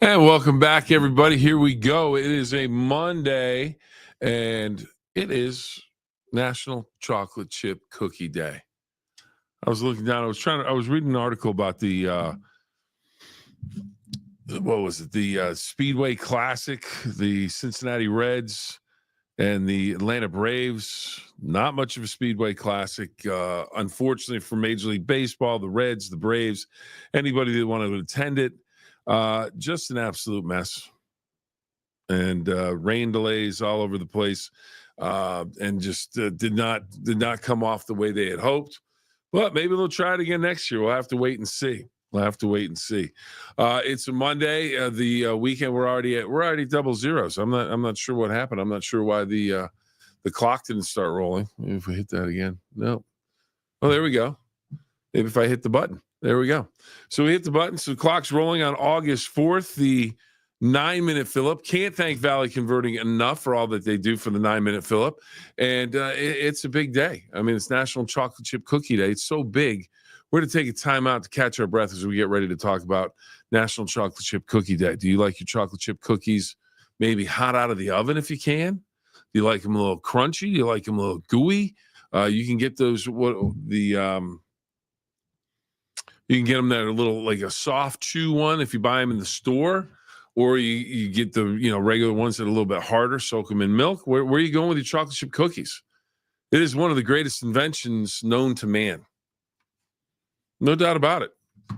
And welcome back, everybody. Here we go. It is a Monday, and it is National Chocolate Chip Cookie Day. I was looking down. I was reading an article about the the Speedway Classic, the Cincinnati Reds and the Atlanta Braves. Not much of a Speedway Classic, unfortunately, for Major League Baseball. The Reds, the Braves, anybody that wanted to attend it. Just an absolute mess, and rain delays all over the place, and just did not come off the way they had hoped. But maybe they'll try it again next year. We'll have to wait and see. It's a Monday. The weekend we're already at double zeros. I'm not sure what happened. I'm not sure why the clock didn't start rolling. Maybe if we hit that again, no. Oh, there we go. Maybe if I hit the button. There we go. So we hit the button. So the clock's rolling on August 4th, the 9-minute Phill-Up. Can't thank Valley Converting enough for all that they do for the 9-minute Phill-Up. And it's a big day. I mean, it's National Chocolate Chip Cookie Day. It's so big. We're going to take a time out to catch our breath as we get ready to talk about National Chocolate Chip Cookie Day. Do you like your chocolate chip cookies maybe hot out of the oven if you can? Do you like them a little crunchy? Do you like them a little gooey? You can get those, you can get them that are a little like a soft chew one if you buy them in the store, or you get the regular ones that are a little bit harder, soak them in milk. Where are you going with your chocolate chip cookies? It is one of the greatest inventions known to man. No doubt about it.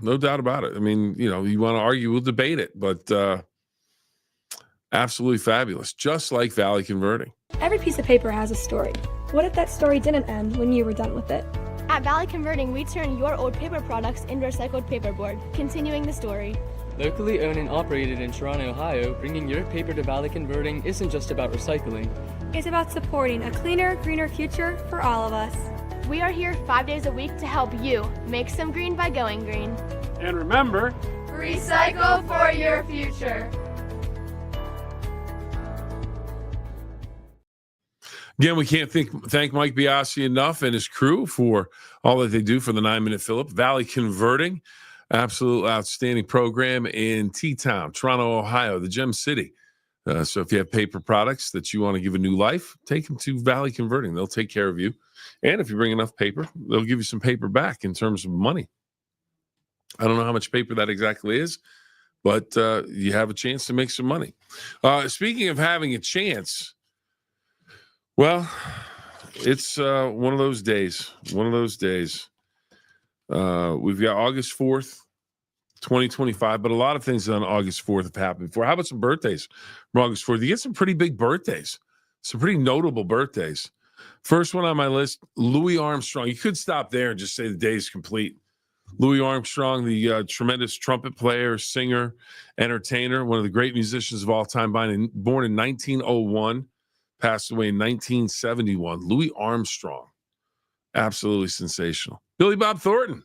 I mean, you want to argue, we'll debate it, but absolutely fabulous. Just like Valley Converting. Every piece of paper has a story. What if that story didn't end when you were done with it? At Valley Converting, we turn your old paper products into recycled paperboard, continuing the story. Locally owned and operated in Toronto, Ohio, bringing your paper to Valley Converting isn't just about recycling. It's about supporting a cleaner, greener future for all of us. We are here 5 days a week to help you make some green by going green. And remember, recycle for your future. Again, we can't thank Mike Biasi enough and his crew for all that they do for the 9-minute Phill-Up. Valley Converting, absolute outstanding program in T-Town, Toronto, Ohio, the Gem City. So if you have paper products that you want to give a new life, take them to Valley Converting. They'll take care of you. And if you bring enough paper, they'll give you some paper back in terms of money. I don't know how much paper that exactly is, but you have a chance to make some money. Speaking of having a chance, well, it's one of those days. We've got August 4th, 2025, but a lot of things on August 4th have happened before. How about some birthdays from August 4th? You get some pretty big birthdays, some pretty notable birthdays. First one on my list, Louis Armstrong. You could stop there and just say the day is complete. Louis Armstrong, the tremendous trumpet player, singer, entertainer, one of the great musicians of all time, born in 1901. Passed away in 1971. Louis Armstrong, absolutely sensational. Billy Bob Thornton,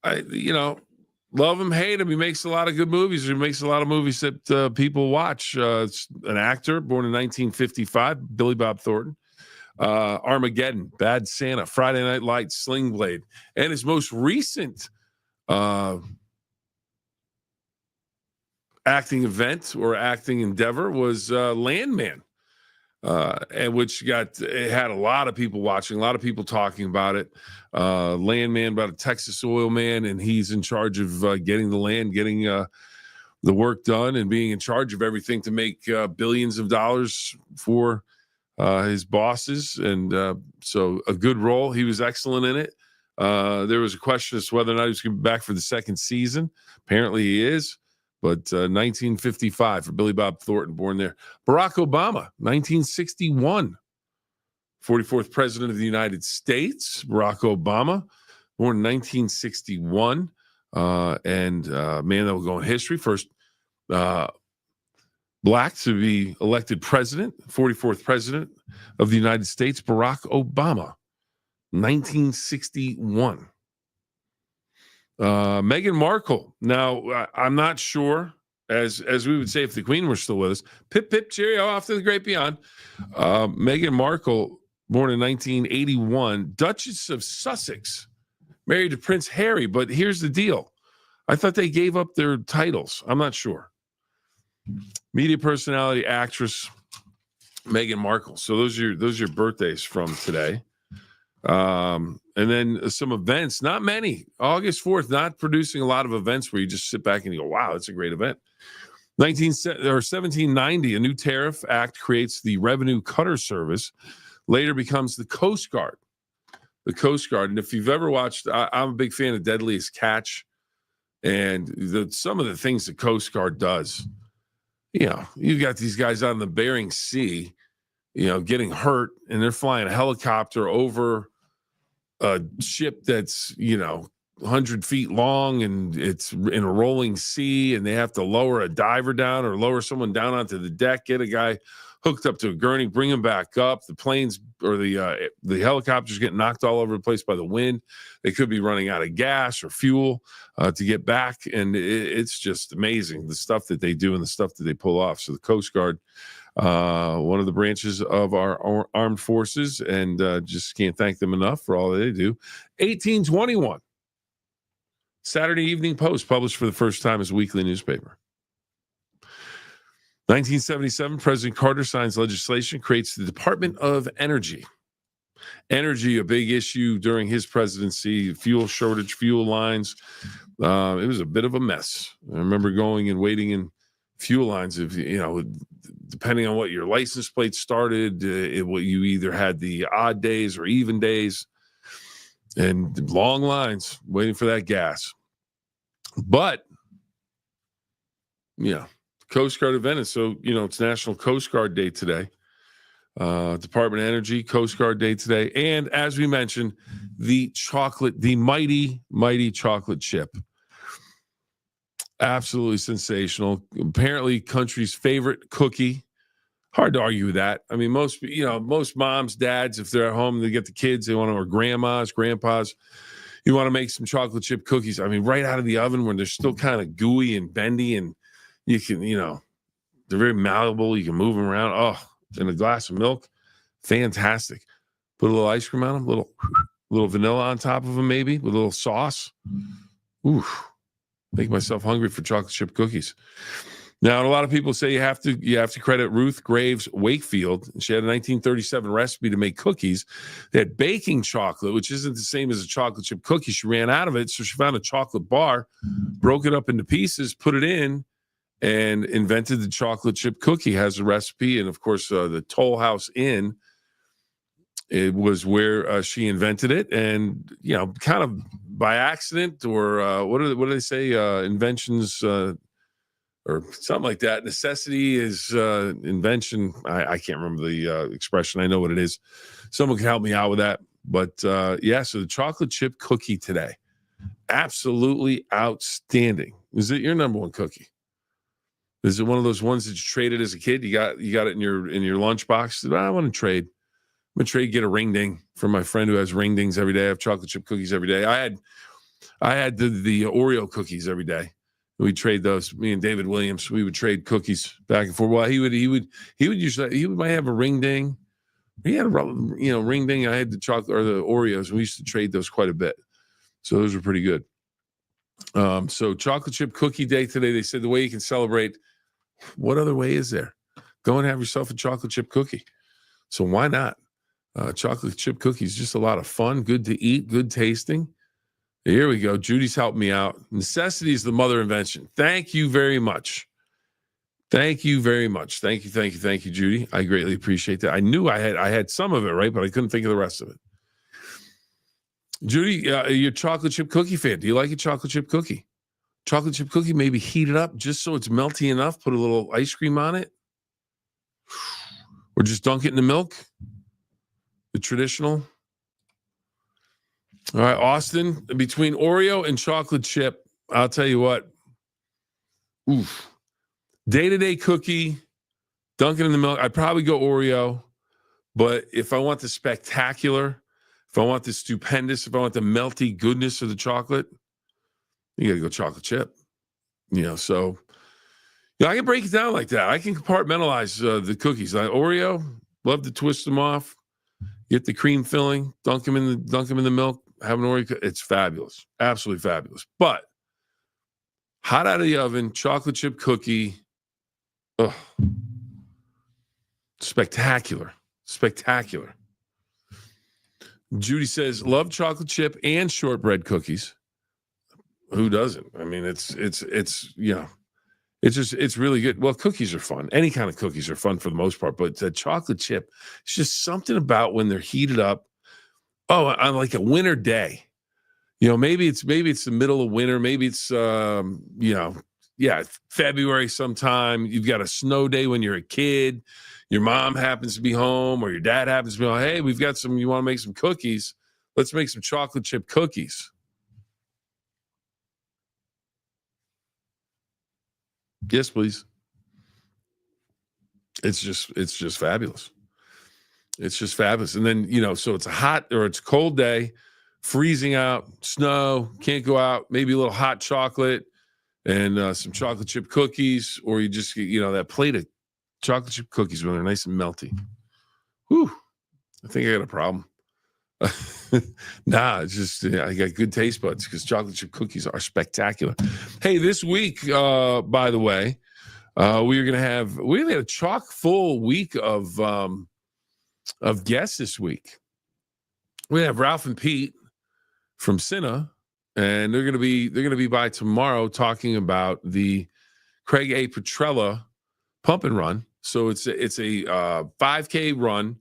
love him, hate him. He makes a lot of good movies. He makes a lot of movies that people watch. It's an actor, born in 1955. Billy Bob Thornton. Armageddon, Bad Santa, Friday Night Lights, Sling Blade, and his most recent acting event or acting endeavor was Landman. And which it had a lot of people watching, a lot of people talking about it. Landman, about a Texas oil man, and he's in charge of getting the land, getting the work done, and being in charge of everything to make billions of dollars for his bosses. And so a good role. He was excellent in it. There was a question as to whether or not he was going to be back for the second season. Apparently he is. But 1955 for Billy Bob Thornton, born there. Barack Obama, 1961, 44th President of the United States. Barack Obama, born in 1961. Man, that will go in history. First black to be elected president, 44th President of the United States, Barack Obama, 1961. Meghan Markle. Now, I'm not sure, as we would say if the Queen were still with us. Pip, pip, cheerio, off to the great beyond. Meghan Markle, born in 1981, Duchess of Sussex, married to Prince Harry. But here's the deal. I thought they gave up their titles. I'm not sure. Media personality, actress, Meghan Markle. So those are your birthdays from today. And then some events, not many. August 4th, not producing a lot of events where you just sit back and you go, wow, that's a great event. 1790, a new tariff act creates the Revenue Cutter Service, later becomes the Coast Guard. The Coast Guard. And if you've ever watched, I'm a big fan of Deadliest Catch, and some of the things the Coast Guard does. You've got these guys out in the Bering Sea, getting hurt, and they're flying a helicopter over a ship that's, 100 feet long, and it's in a rolling sea, and they have to lower a diver down or lower someone down onto the deck, get a guy hooked up to a gurney, bring him back up. The planes or the helicopters get knocked all over the place by the wind. They could be running out of gas or fuel to get back, and it's just amazing the stuff that they do and the stuff that they pull off. So the Coast Guard, one of the branches of our armed forces, and just can't thank them enough for all that they do. 1821. Saturday Evening Post, published for the first time as a weekly newspaper. 1977, President Carter signs legislation, creates the Department of Energy. Energy, a big issue during his presidency, fuel shortage, fuel lines. It was a bit of a mess. I remember going and waiting in fuel lines. If depending on what your license plate started, you either had the odd days or even days, and long lines waiting for that gas. But Coast Guard event. So, it's National Coast Guard Day today. Department of Energy, Coast Guard Day today. And as we mentioned, the mighty, mighty chocolate chip. Absolutely sensational. Apparently country's favorite cookie. Hard to argue with that. I mean, most moms, dads, if they're at home, they get the kids, they want to, or grandmas, grandpas, you want to make some chocolate chip cookies. I mean, right out of the oven when they're still kind of gooey and bendy, and you can, they're very malleable. You can move them around. Oh, in a glass of milk. Fantastic. Put a little ice cream on them, little vanilla on top of them, maybe with a little sauce. Ooh, make myself hungry for chocolate chip cookies. Now, a lot of people say you have to credit Ruth Graves Wakefield. She had a 1937 recipe to make cookies. They had baking chocolate, which isn't the same as a chocolate chip cookie. She ran out of it, so she found a chocolate bar, broke it up into pieces, put it in, and invented the chocolate chip cookie. Has a recipe, and of course, the Toll House Inn, it was where she invented it, and kind of by accident, or what do they say? Inventions. Or something like that. Necessity is invention. I can't remember the expression. I know what it is. Someone can help me out with that. But so the chocolate chip cookie today, absolutely outstanding. Is it your number one cookie? Is it one of those ones that you traded as a kid? You got it in your lunchbox. I want to trade. I'm gonna get a ring ding from my friend who has ring dings every day. I have chocolate chip cookies every day. I had the Oreo cookies every day. We trade those. Me and David Williams, we would trade cookies back and forth. Well, he might have a ring ding. He had a ring ding. I had the chocolate or the Oreos. We used to trade those quite a bit. So those were pretty good. So chocolate chip cookie day today. They said the way you can celebrate. What other way is there? Go and have yourself a chocolate chip cookie. So why not? Chocolate chip cookies, just a lot of fun, good to eat, good tasting. Here we go. Judy's helping me out. Necessity is the mother invention. Thank you very much. Thank you very much. Thank you, Judy. I greatly appreciate that. I knew I had some of it right, but I couldn't think of the rest of it. Judy, you're a chocolate chip cookie fan. Do you like a chocolate chip cookie? Chocolate chip cookie, maybe heat it up just so it's melty enough. Put a little ice cream on it. Or just dunk it in the milk. The traditional. All right, Austin, between Oreo and chocolate chip, I'll tell you what. Oof. Day-to-day cookie, dunk it in the milk. I'd probably go Oreo. But if I want the spectacular, if I want the stupendous, if I want the melty goodness of the chocolate, you got to go chocolate chip. So I can break it down like that. I can compartmentalize the cookies. Oreo, love to twist them off, get the cream filling, dunk them in the milk. Have an Oreo. It's fabulous. Absolutely fabulous. But hot out of the oven, chocolate chip cookie. Oh, spectacular. Spectacular. Judy says, love chocolate chip and shortbread cookies. Who doesn't? I mean, it's really good. Well, cookies are fun. Any kind of cookies are fun for the most part, but the chocolate chip, it's just something about when they're heated up. Oh, on like a winter day, maybe it's the middle of winter. Maybe it's, February sometime. You've got a snow day when you're a kid. Your mom happens to be home or your dad happens to be home. Hey, we've got you want to make some cookies? Let's make some chocolate chip cookies. Yes, please. It's just fabulous. It's just fabulous. And then, so it's a hot or it's a cold day, freezing out, snow, can't go out, maybe a little hot chocolate and some chocolate chip cookies, or you just, that plate of chocolate chip cookies when they're nice and melty. Whew. I think I got a problem. Nah, it's just, I got good taste buds because chocolate chip cookies are spectacular. Hey, this week, by the way, we had a chock full week of guests this week. We have Ralph and Pete from Cinna, and they're gonna be by tomorrow talking about the Craig A. Petrella pump and run. So it's a 5K run,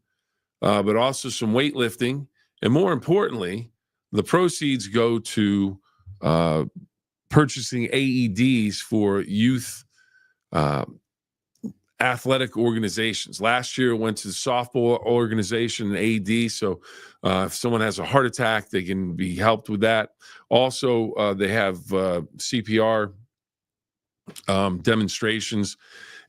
but also some weightlifting, and more importantly, the proceeds go to purchasing AEDs for youth athletic organizations. Last year, it went to the softball organization and AED. So if someone has a heart attack, they can be helped with that. Also, they have CPR demonstrations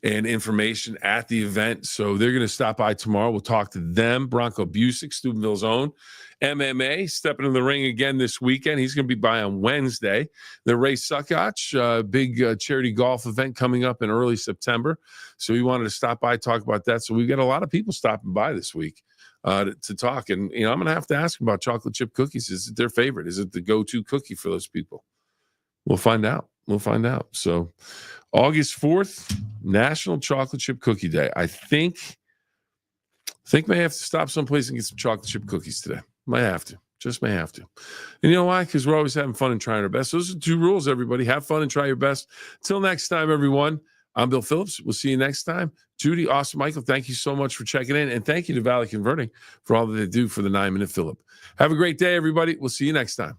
and information at the event. So they're going to stop by tomorrow. We'll talk to them. Bronco Busick, Steubenville's own MMA, stepping in the ring again this weekend. He's going to be by on Wednesday. The Ray Suckach, big charity golf event coming up in early September. So we wanted to stop by, talk about that. So we've got a lot of people stopping by this week to talk. And, I'm going to have to ask them about chocolate chip cookies. Is it their favorite? Is it the go-to cookie for those people? We'll find out. So August 4th, National Chocolate Chip Cookie Day. I think may have to stop someplace and get some chocolate chip cookies today. Might have to. Just may have to. And you know why? Because we're always having fun and trying our best. Those are 2 rules, everybody. Have fun and try your best. Till next time, everyone. I'm Bill Phillips. We'll see you next time. Judy, Austin, Michael, thank you so much for checking in. And thank you to Valley Converting for all that they do for the 9-Minute Fill-Up. Have a great day, everybody. We'll see you next time.